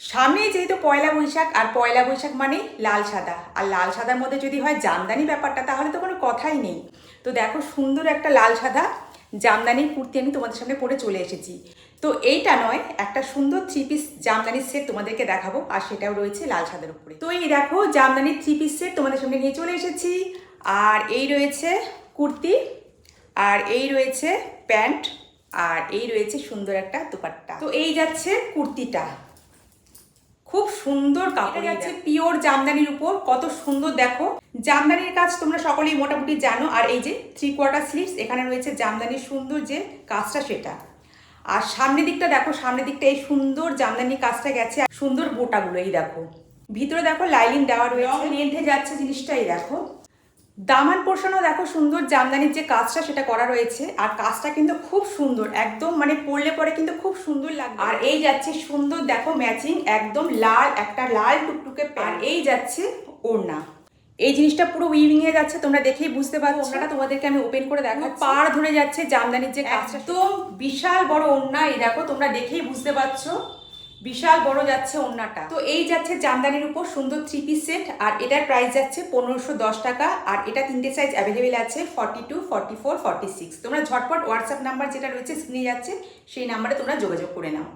সামনে যেহেতু পয়লা বৈশাখ, আর পয়লা বৈশাখ মানে লাল সাদা, আর লাল সাদার মধ্যে যদি হয় জামদানি ব্যাপারটা, তাহলে তো কোনো কথাই নেই। তো দেখো সুন্দর একটা লাল সাদা জামদানির কুর্তি আমি তোমাদের সামনে পরে চলে এসেছি। তো এইটা নয়, একটা সুন্দর 3 পিস জামদানির সেট তোমাদেরকে দেখাবো, আর সেটাও রয়েছে লাল সাদার উপরে। তো এই দেখো জামদানির 3 পিস সেট তোমাদের সামনে নিয়ে চলে এসেছি। আর এই রয়েছে কুর্তি, আর এই রয়েছে প্যান্ট, আর এই রয়েছে সুন্দর একটা দুপাট্টা। তো এই যাচ্ছে কুর্তিটা, খুব সুন্দর কাপড় যাচ্ছে পিওর জামদানির উপর। কত সুন্দর দেখো, জামদানির কাজ তোমরা সকলেই মোটামুটি জানো। আর এই যে 3/4 স্লিভস, এখানে রয়েছে জামদানির সুন্দর যে কাজটা সেটা। আর সামনের দিকটা দেখো, সামনের দিকটা এই সুন্দর জামদানির কাজটা গেছে, সুন্দর বোটাগুলো এই দেখো। ভিতরে দেখো লাইলিং দেওয়া রয়েছে, লেন্থে যাচ্ছে জিনিসটা এই দেখো। দামান পোর্শনও দেখো সুন্দর জামদানির যে কাজটা সেটা করা রয়েছে, আর কাজটা কিন্তু খুব সুন্দর, একদম মানে পরলে পরে কিন্তু খুব সুন্দর লাগবে। আর এই যাচ্ছে সুন্দর দেখো ম্যাচিং একদম লাল, একটা লাল টুকটুকে প্যান্ট। এই যাচ্ছে ওড়না, এই জিনিসটা পুরো উইভিং এ যাচ্ছে, তোমরা দেখেই বুঝতে পারছো। ওড়নাটা তোমাদেরকে আমি ওপেন করে দেখো, পাড় ধরে যাচ্ছে জামদানির যে কাজটা, তো বিশাল বড় ওড়না। এই দেখো তোমরা দেখেই বুঝতে পারছো, বিশাল বড় যাচ্ছে ওড়নাটা। তো এই যাচ্ছে জামদানির উপর সুন্দর 3 পিস সেট, আর এটার প্রাইস যাচ্ছে 1510 টাকা। আর এটা 3টে সাইজ অ্যাভেলেবেল আছে, 42, 44, 46। তোমরা ঝটপট হোয়াটসঅ্যাপ নাম্বার যেটা রয়েছে স্ক্রিনে যাচ্ছে, সেই নাম্বারে তোমরা যোগাযোগ করে নাও।